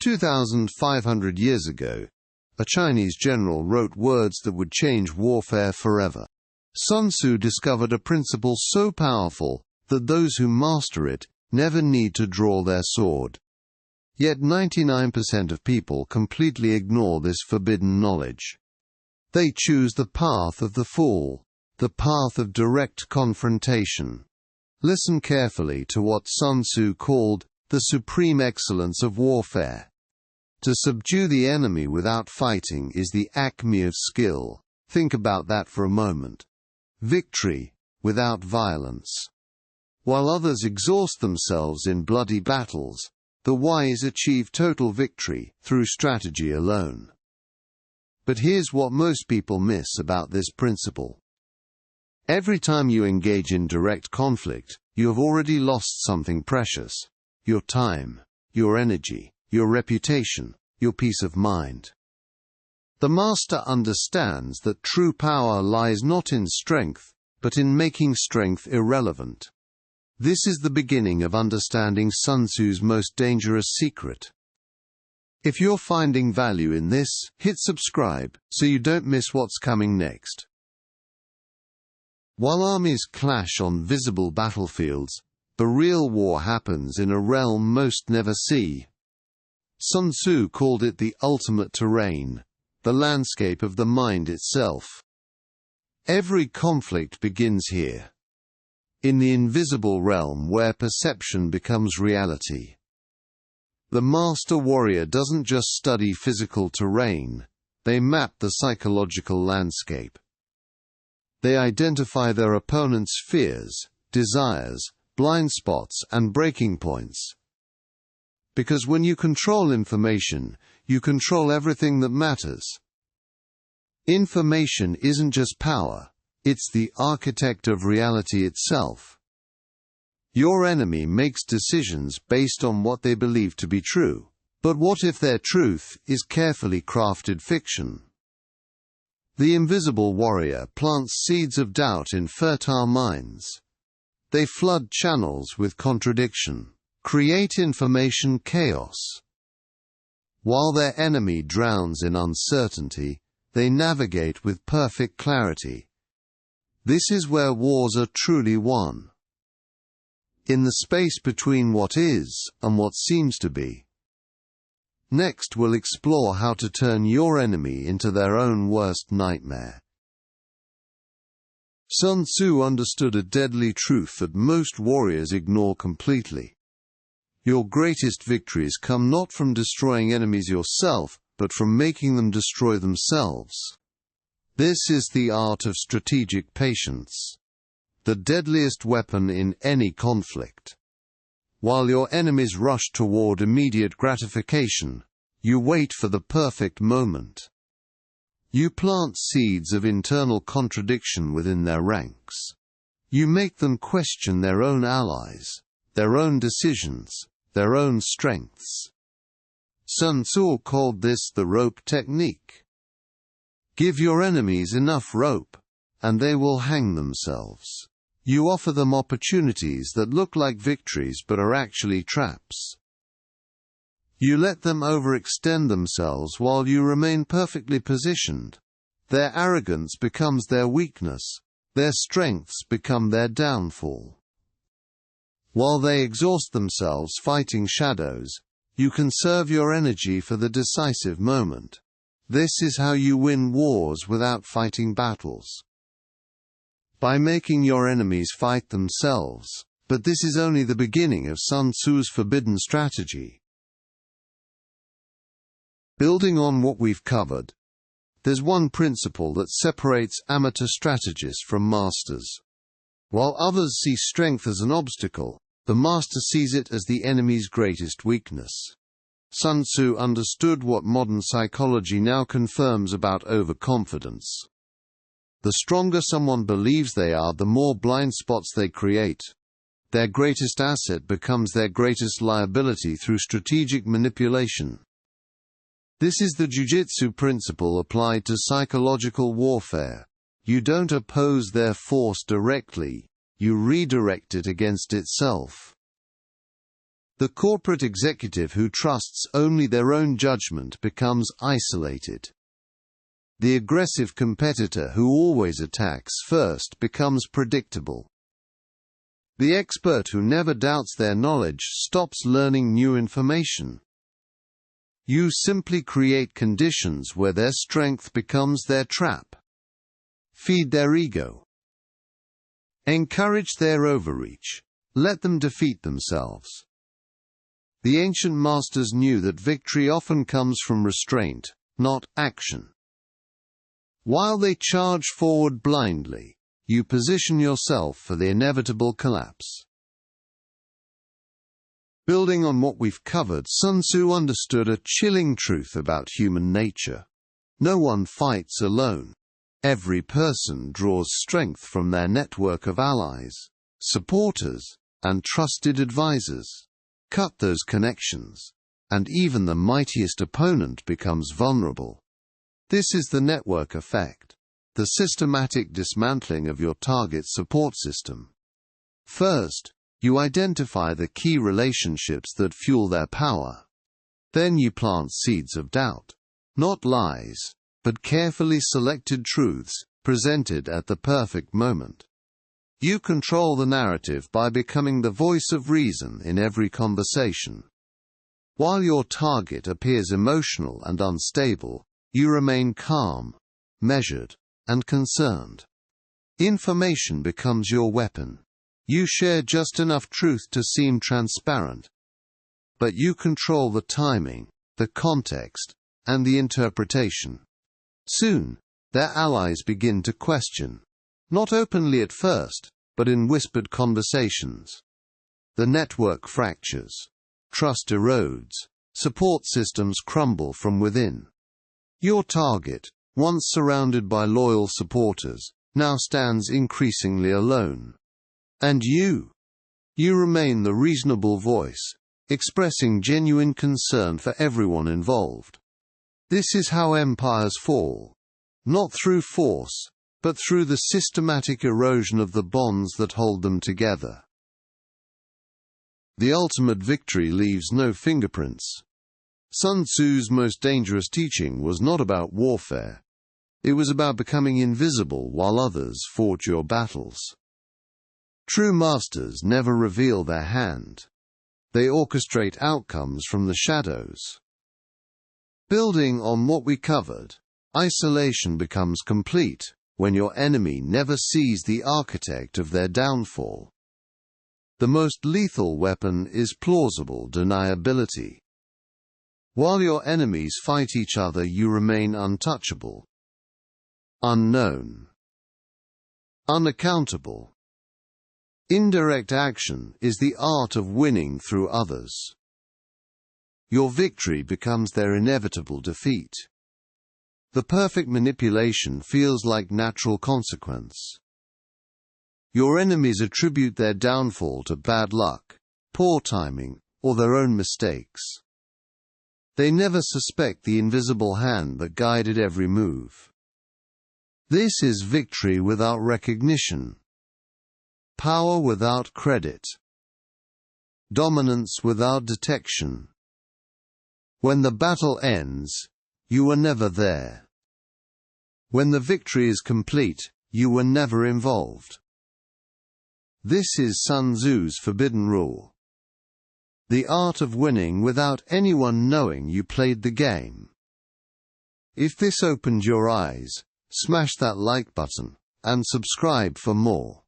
2,500 years ago, a Chinese general wrote words that would change warfare forever. Sun Tzu discovered a principle so powerful that those who master it never need to draw their sword. Yet 99% of people completely ignore this forbidden knowledge. They choose the path of the fool, the path of direct confrontation. Listen carefully to what Sun Tzu called the supreme excellence of warfare. To subdue the enemy without fighting is the acme of skill. Think about that for a moment. Victory without violence. While others exhaust themselves in bloody battles, the wise achieve total victory through strategy alone. But here's what most people miss about this principle. Every time you engage in direct conflict, you have already lost something precious. Your time, your energy, your reputation, your peace of mind. The master understands that true power lies not in strength, but in making strength irrelevant. This is the beginning of understanding Sun Tzu's most dangerous secret. If you're finding value in this, hit subscribe so you don't miss what's coming next. While armies clash on visible battlefields, the real war happens in a realm most never see. Sun Tzu called it the ultimate terrain, the landscape of the mind itself. Every conflict begins here, in the invisible realm where perception becomes reality. The master warrior doesn't just study physical terrain, they map the psychological landscape. They identify their opponent's fears, desires, blind spots, and breaking points. Because when you control information, you control everything that matters. Information isn't just power, it's the architect of reality itself. Your enemy makes decisions based on what they believe to be true. But what if their truth is carefully crafted fiction? The invisible warrior plants seeds of doubt in fertile minds. They flood channels with contradiction, create information chaos. While their enemy drowns in uncertainty, they navigate with perfect clarity. This is where wars are truly won. In the space between what is and what seems to be. Next, we'll explore how to turn your enemy into their own worst nightmare. Sun Tzu understood a deadly truth that most warriors ignore completely. Your greatest victories come not from destroying enemies yourself, but from making them destroy themselves. This is the art of strategic patience, the deadliest weapon in any conflict. While your enemies rush toward immediate gratification, you wait for the perfect moment. You plant seeds of internal contradiction within their ranks. You make them question their own allies, their own decisions, their own strengths. Sun Tzu called this the rope technique. Give your enemies enough rope, and they will hang themselves. You offer them opportunities that look like victories but are actually traps. You let them overextend themselves while you remain perfectly positioned. Their arrogance becomes their weakness, their strengths become their downfall. While they exhaust themselves fighting shadows, you conserve your energy for the decisive moment. This is how you win wars without fighting battles. By making your enemies fight themselves. But this is only the beginning of Sun Tzu's forbidden strategy. Building on what we've covered, there's one principle that separates amateur strategists from masters. While others see strength as an obstacle, the master sees it as the enemy's greatest weakness. Sun Tzu understood what modern psychology now confirms about overconfidence. The stronger someone believes they are, the more blind spots they create. Their greatest asset becomes their greatest liability through strategic manipulation. This is the jiu-jitsu principle applied to psychological warfare. You don't oppose their force directly, you redirect it against itself. The corporate executive who trusts only their own judgment becomes isolated. The aggressive competitor who always attacks first becomes predictable. The expert who never doubts their knowledge stops learning new information. You simply create conditions where their strength becomes their trap. Feed their ego. Encourage their overreach. Let them defeat themselves. The ancient masters knew that victory often comes from restraint, not action. While they charge forward blindly, you position yourself for the inevitable collapse. Building on what we've covered, Sun Tzu understood a chilling truth about human nature. No one fights alone. Every person draws strength from their network of allies, supporters, and trusted advisors. Cut those connections, and even the mightiest opponent becomes vulnerable. This is the network effect, the systematic dismantling of your target support system. First, you identify the key relationships that fuel their power. Then you plant seeds of doubt, not lies, but carefully selected truths, presented at the perfect moment. You control the narrative by becoming the voice of reason in every conversation. While your target appears emotional and unstable, you remain calm, measured, and concerned. Information becomes your weapon. You share just enough truth to seem transparent. But you control the timing, the context, and the interpretation. Soon, their allies begin to question. Not openly at first, but in whispered conversations. The network fractures. Trust erodes. Support systems crumble from within. Your target, once surrounded by loyal supporters, now stands increasingly alone. And you remain the reasonable voice, expressing genuine concern for everyone involved. This is how empires fall. Not through force, but through the systematic erosion of the bonds that hold them together. The ultimate victory leaves no fingerprints. Sun Tzu's most dangerous teaching was not about warfare. It was about becoming invisible while others fought your battles. True masters never reveal their hand. They orchestrate outcomes from the shadows. Building on what we covered, isolation becomes complete when your enemy never sees the architect of their downfall. The most lethal weapon is plausible deniability. While your enemies fight each other, you remain untouchable, unknown, unaccountable. Indirect action is the art of winning through others. Your victory becomes their inevitable defeat. The perfect manipulation feels like natural consequence. Your enemies attribute their downfall to bad luck, poor timing, or their own mistakes. They never suspect the invisible hand that guided every move. This is victory without recognition. Power without credit. Dominance without detection. When the battle ends, you were never there. When the victory is complete, you were never involved. This is Sun Tzu's forbidden rule. The art of winning without anyone knowing you played the game. If this opened your eyes, smash that like button, and subscribe for more.